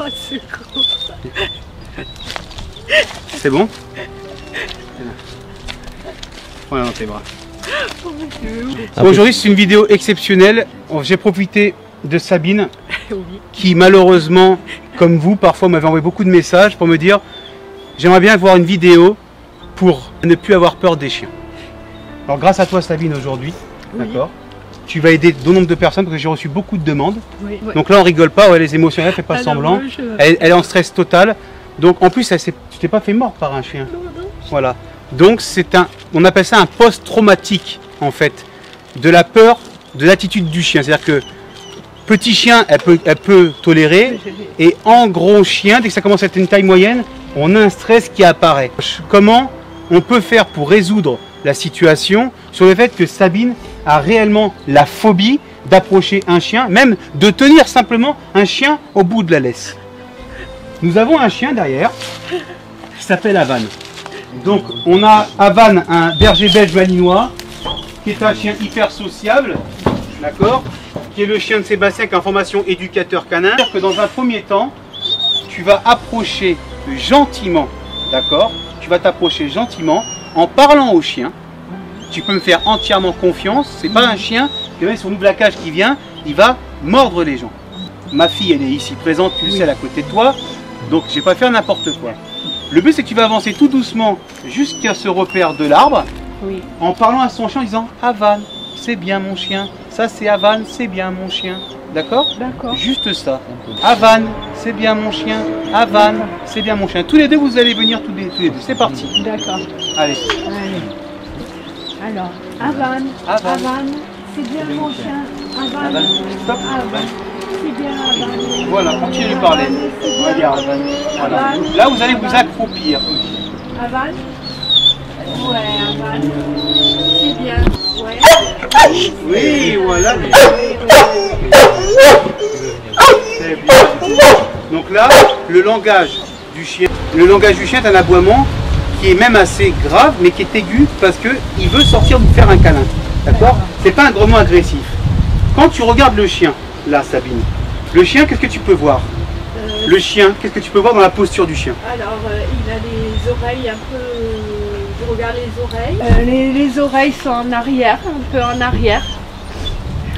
Oh, secours. C'est bon? Voilà dans tes bras. Oh, Dieu. Aujourd'hui, c'est une vidéo exceptionnelle. J'ai profité de Sabine, Oui. qui malheureusement, comme vous, parfois m'avait envoyé beaucoup de messages pour me dire j'aimerais bien voir une vidéo pour ne plus avoir peur des chiens. Alors grâce à toi Sabine aujourd'hui, Oui. d'accord, tu vas aider bon nombre de personnes parce que j'ai reçu beaucoup de demandes. Oui. Donc là on rigole pas, ouais, les émotions, elle fait pas Alors, semblant, moi, je- elle est en stress total. Donc en plus tu t'es pas fait mort par un chien. Non, non. Voilà. Donc on appelle ça un post-traumatique en fait, de la peur, de l'attitude du chien. C'est-à-dire que petit chien, elle peut tolérer, et en gros chien, dès que ça commence à être une taille moyenne, on a un stress qui apparaît. Comment on peut faire pour résoudre la situation sur le fait que Sabine a réellement la phobie d'approcher un chien, même de tenir simplement un chien au bout de la laisse. Nous avons un chien derrière qui s'appelle Havane. Donc on a Havane, un berger belge malinois, qui est un chien hyper sociable, d'accord, qui est le chien de Sébastien, qui est en formation éducateur canin. C'est-à-dire que dans un premier temps, tu vas approcher gentiment, d'accord, tu vas t'approcher gentiment en parlant au chien. Tu peux me faire entièrement confiance, c'est pas un chien que même si on ouvre la cage qui vient, il va mordre les gens. Ma fille, elle est ici présente, tu le sais, elle est à côté de toi, donc je vais pas faire n'importe quoi. Le but, c'est que tu vas avancer tout doucement jusqu'à ce repère de l'arbre, Oui. en parlant à son chien, en disant « Havane, c'est bien mon chien. Ça, c'est Havane, c'est bien mon chien. » D'accord? D'accord. Juste ça. Havane, c'est bien mon chien. Havane, c'est bien mon chien. Tous les deux, vous allez venir tous les deux. C'est parti. D'accord. Allez. Allez. Alors, Havane, Havane. Havane, c'est bien mon chien. Havane, Havane. Stop. Havane, c'est bien Havane. Voilà, continuez de parler. Havane, c'est bien Regarde. Havane. Voilà. Havane, Là, vous allez vous Havane. accroupir. Havane. Ouais, Havane. C'est bien. Ouais. Oui, voilà. Oui, C'est bien. Donc là, le langage du chien est un aboiement qui est même assez grave, mais qui est aigu parce qu'il veut sortir nous faire un câlin. D'accord? C'est pas un grognement agressif. Quand tu regardes le chien, là, Sabine, le chien, qu'est-ce que tu peux voir? Le chien, qu'est-ce que tu peux voir dans la posture du chien? Alors, il a les oreilles un peu... Je regarde les oreilles. Les oreilles sont en arrière, un peu en arrière.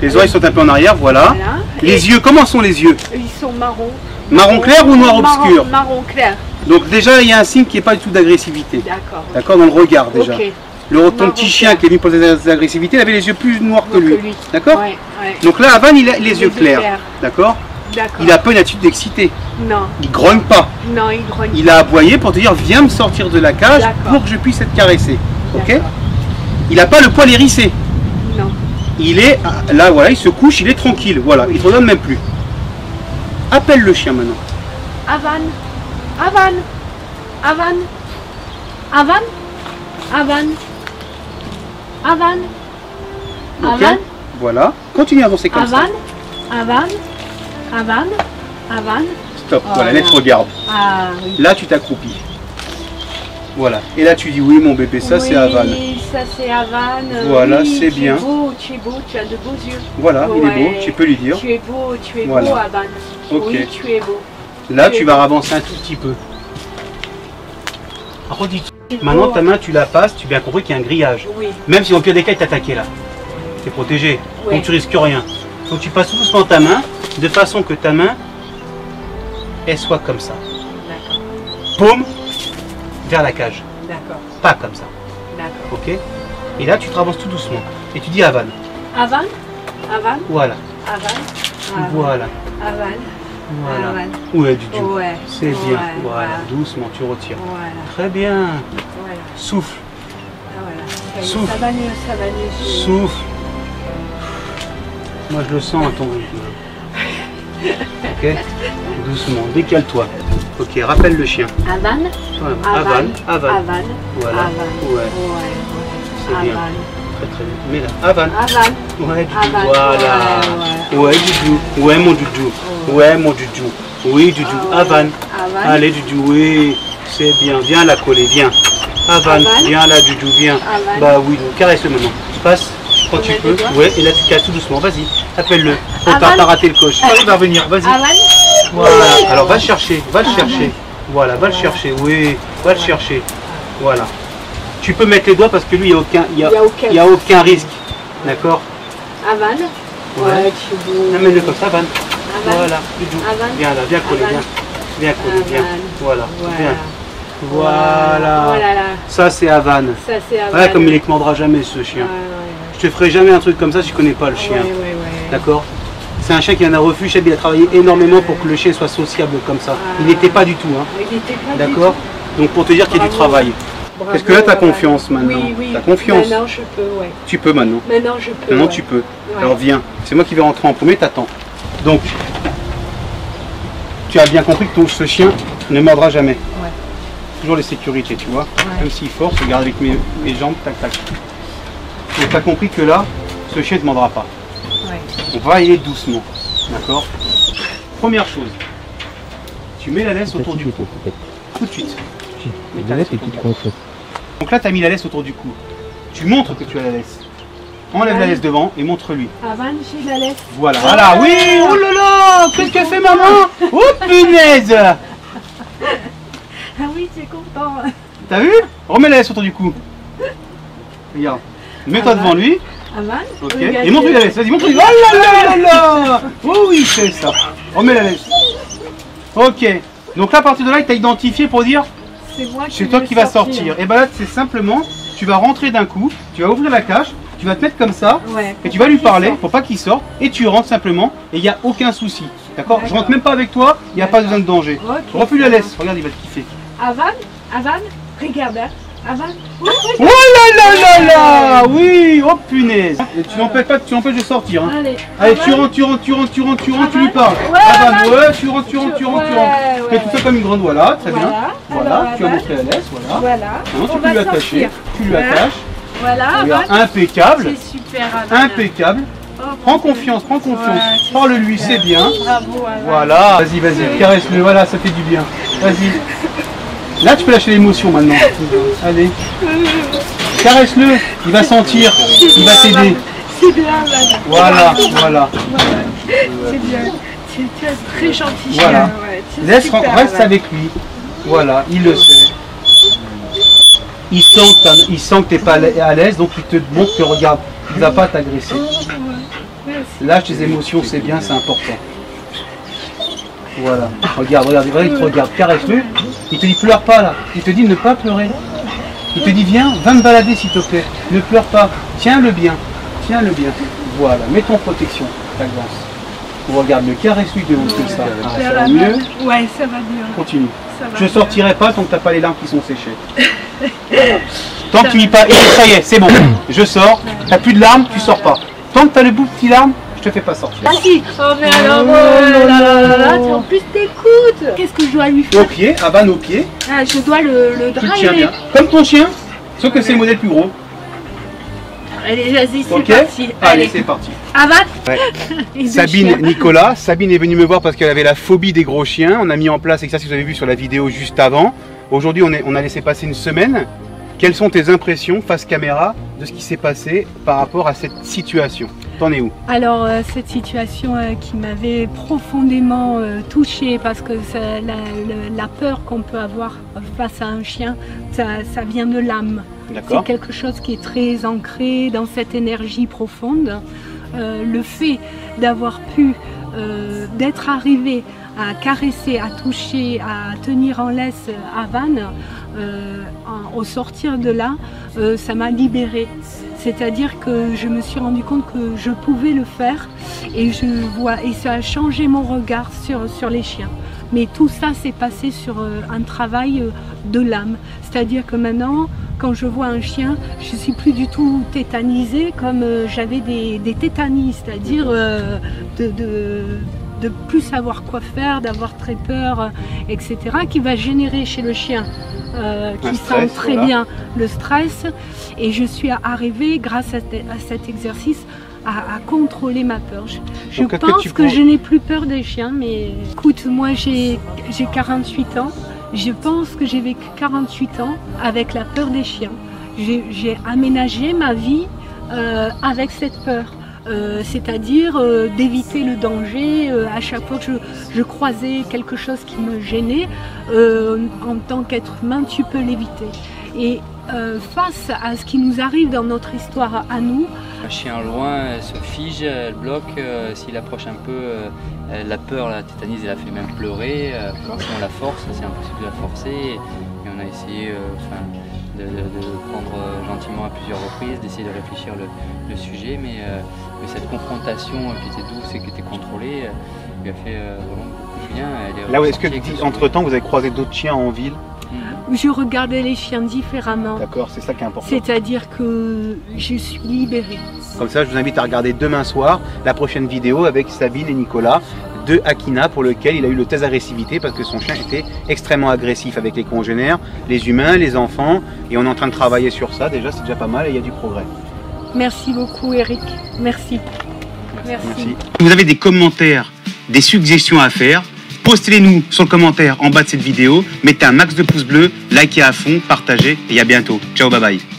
Les oreilles sont un peu en arrière, voilà. Voilà. Les yeux, comment sont les yeux? Ils sont marrons. Marron clair ou noir obscur? Marron clair. Donc déjà, il y a un signe qui n'est pas du tout d'agressivité. D'accord. D'accord, dans le regard déjà. Ok. Ton Marron petit clair. chien qui est venu pour des agressivités, il avait les yeux plus noirs que lui. D'accord? Ouais, ouais. Donc là, Havane, il a les yeux clairs. D'accord? D'accord. Il n'a pas une attitude d'excité. Non, Il grogne pas. non, il grogne. Il a aboyé pour te dire viens me sortir de la cage D'accord. pour que je puisse être caressé. Ok? D'accord. Il n'a pas le poil hérissé. Non. Il est là, voilà, il se couche, il est tranquille. Voilà, il ne te regarde même plus. Appelle le chien maintenant. Havane. Havane. Havane. Havane. Havane. Havane. Ok? Havane. Voilà. Continue à avancer comme ça. Havane. Havane. Havane. Havane. Stop. Oh Voilà, là. là, tu regardes. Ah oui. Là, tu t'accroupis. Voilà. Et là, tu dis oui, mon bébé, ça c'est Havane. Oui, ça c'est Havane. Voilà, Oui, c'est bien. Tu es beau, tu as de beaux yeux. Voilà, il est beau, Ouais. tu peux lui dire. Tu es beau, Voilà. Havane. Ok. Oui, tu es beau. Là, Tu es tu vas avancer un tout petit peu. Redis. Maintenant, ta main, tu la passes, tu as bien compris qu'il y a un grillage. Oui. Même si au pire des cas, il t'attaquait là. Tu es protégé, Ouais. donc tu risques rien. Donc tu passes tout doucement ta main, de façon que ta main, elle soit comme ça. D'accord. Paume vers la cage. D'accord. Pas comme ça. D'accord. Ok? Et là, tu te avances tout doucement. Et tu dis Havane. Havane. Havane. Voilà. Havane. Voilà. Havane. Voilà. Havane. Ouais, Dudu. Ouais. C'est bien. Ouais, Voilà. Doucement, tu retires. Voilà. Très bien. Voilà. Souffle. Ah, voilà. Ça y est, Souffle. ça va mieux, ça va mieux. Souffle. Moi, je le sens à ton rythme. Ok? Doucement. Décale-toi. Ok, rappelle le chien. Havane. Voilà. Havane. Havane. Havane. Voilà. Havane. Ouais. Ouais. C'est bien. Havane. Très très bien. Mais là, Havane. Havane. Ouais, Dudu. Havane. Voilà. Ouais, Ouais, Dudu. Ouais, mon Dudu. Ouais, mon Dudu. Oui, Dudu. Ah ouais. Havane. Havane. Allez, Dudu. Oui, c'est bien. Viens la coller. Viens. Havane. Havane. Viens là, Dudu. Viens. Havane. Bah oui, donc caresse-le maintenant. Passe quand tu Mets peux. les doigts. Ouais, et là tu casses tout doucement. Vas-y. Appelle-le. Faut Havane. pas rater le coche. Il va revenir. Vas-y. Havane. Voilà. Alors Alors va le chercher, va le chercher. Voilà, va le chercher, oui, va le chercher. Voilà. Tu peux mettre les doigts parce que lui, il n'y a aucun risque. D'accord? Avan. Ouais. Amène-le comme ça, Van. Voilà, viens là, viens coller, viens coller, viens. Voilà, viens. Voilà. Oh là là. Ça c'est Avan. Ça c'est Avan. Voilà comme il ne commandera jamais ce chien. Je te ferai jamais un truc comme ça si je connais pas le chien. D'accord? C'est un chien qui en a refuge, il a travaillé énormément pour que le chien soit sociable comme ça. Il n'était pas du tout. Hein. D'accord? Donc pour te dire qu'il y a du travail. Est-ce que là tu as confiance maintenant? Oui. Tu as confiance? Maintenant je peux, ouais. Tu peux maintenant. Maintenant je peux. Maintenant tu peux. Ouais. Alors viens. C'est moi qui vais rentrer en premier, t'attends. Donc, tu as bien compris que ce chien ne mordra jamais. Ouais. Toujours les sécurités, tu vois. Ouais. Même s'il force, regarde avec mes jambes, tac tac. Donc tu as compris que là, ce chien ne te mordra pas. Ouais. On va y aller doucement. D'accord? Première chose, tu mets la laisse autour du cou. Tout de suite. Mets ta laisse autour du cou. Donc là, tu as mis la laisse autour du cou. Tu montres que tu as la laisse. Enlève la laisse devant et montre-lui. Avan, j'ai la laisse. Voilà, voilà, oui, oh là là, qu'est-ce qu'elle fait maman? Oh punaise! Ah oui, tu es content. T'as vu? Remets la laisse autour du cou. Regarde, mets-toi devant lui. Avan, Ok, et montre-lui la laisse, vas-y, montre-lui. Oh là là là là! Oh oui, c'est ça. Remets la laisse. Ok, donc là, à partir de là, il t'a identifié pour dire c'est toi qui vas sortir. Et ben là, c'est simplement, tu vas rentrer d'un coup, tu vas ouvrir la cage, tu vas te mettre comme ça, et tu vas lui parler pour pas qu'il sorte, et tu rentres simplement, et il n'y a aucun souci. D'accord? Je rentre même pas avec toi, il n'y a pas besoin de danger. Refuse la laisse, regarde, il va te kiffer. Avan, regarde, Avan. Oh là là là là! Oui, oh punaise! Et tu n'empêches pas, tu empêches de sortir. Hein. Allez, tu rentres, tu lui parles. Avan, ouais, tu rentres. Fais tout ça comme une grande, voilà, très bien. Voilà, tu as montré la laisse, voilà. Maintenant, tu peux lui attacher, tu lui attaches. Voilà, regarde, impeccable. C'est super, Avan. Impeccable. Prends confiance. Parle-lui, c'est bien. Bravo, Avan. Voilà, vas-y, caresse-le, voilà, ça fait du bien. Vas-y. Là, tu peux lâcher l'émotion maintenant. Allez. Caresse-le, il va sentir, il va t'aider. C'est bien, Avan. Voilà. C'est bien. Tu es très gentil. Voilà. Ouais, reste avec lui. Voilà, il le sait. Il sent que tu n'es pas à l'aise, donc il te montre que regarde, il ne va pas t'agresser. Lâche tes émotions, c'est bien, c'est important. Voilà, regarde, il te regarde, caresse-le. Il te dit pleure pas là, il te dit ne pas pleurer. Il te dit viens, va me balader s'il te plaît, ne pleure pas, tiens-le bien. Voilà, mets ton protection, ta glance. Regarde-le, caresse-lui de haut comme ça. Ça va mieux? Ouais, ça va bien. Continue. Je ne sortirai pas tant que tu n'as pas les larmes qui sont séchées. Voilà. Tant que tu n'y pas, et ça y est, c'est bon, je sors, tu n'as plus de larmes, tu sors pas. Tant que tu as le bout de petit larme, je te fais pas sortir. Ah si. Oh mais alors, en plus t'écoutes. Qu'est-ce que je dois lui faire? Au pied, Avan au pied. Ah, je dois le Tu le tiens bien. driver. Comme ton chien, sauf que c'est le modèle plus gros. Allez, vas-y, c'est Ok. parti. Allez, c'est parti. Avan. Ouais. Sabine est venue me voir parce qu'elle avait la phobie des gros chiens. On a mis en place, et ça si vous avez vu sur la vidéo juste avant. Aujourd'hui, on a laissé passer une semaine. Quelles sont tes impressions face caméra de ce qui s'est passé par rapport à cette situation? T'en es où? Alors cette situation qui m'avait profondément touchée parce que la peur qu'on peut avoir face à un chien, ça vient de l'âme. C'est quelque chose qui est très ancré dans cette énergie profonde. Le fait d'avoir pu, d'être arrivé à caresser, à toucher, à tenir en laisse Avan, au sortir de là, ça m'a libérée. C'est-à-dire que je me suis rendu compte que je pouvais le faire et ça a changé mon regard sur les chiens. Mais tout ça s'est passé sur un travail de l'âme. C'est-à-dire que maintenant, quand je vois un chien, je ne suis plus du tout tétanisée comme j'avais des tétanies, c'est-à-dire de plus savoir quoi faire, d'avoir très peur, etc. qui va générer chez le chien qui sent très bien le stress. Et je suis arrivée, grâce à cet exercice, à contrôler ma peur. Je pense que je n'ai plus peur des chiens, mais écoute, moi j'ai 48 ans. Je pense que j'ai vécu 48 ans avec la peur des chiens. J'ai aménagé ma vie avec cette peur. c'est-à-dire d'éviter le danger à chaque fois que je croisais quelque chose qui me gênait. En tant qu'être humain, tu peux l'éviter. Et face à ce qui nous arrive dans notre histoire à nous, un chien loin, elle se fige, elle bloque, s'il approche un peu, la peur la tétanise, elle la fait même pleurer. Si on la force, c'est impossible de la forcer. Et on a essayé de prendre gentiment à plusieurs reprises, d'essayer de réfléchir le sujet, mais cette confrontation qui était douce et qui était contrôlée lui a fait vraiment beaucoup de bien. Là, est-ce que entre-temps, vous avez croisé d'autres chiens en ville? Je regardais les chiens différemment. D'accord, c'est ça qui est important. C'est-à-dire que je suis libérée. Comme ça, je vous invite à regarder demain soir la prochaine vidéo avec Sabine et Nicolas de Akina, pour lequel il a eu le test d'agressivité parce que son chien était extrêmement agressif avec les congénères, les humains, les enfants, et on est en train de travailler sur ça. Déjà, c'est déjà pas mal et il y a du progrès. Merci beaucoup, Eric. Merci. Merci. Si vous avez des commentaires, des suggestions à faire, postez-les-nous sur le commentaire en bas de cette vidéo, mettez un max de pouces bleus, likez à fond, partagez et à bientôt. Ciao, bye bye.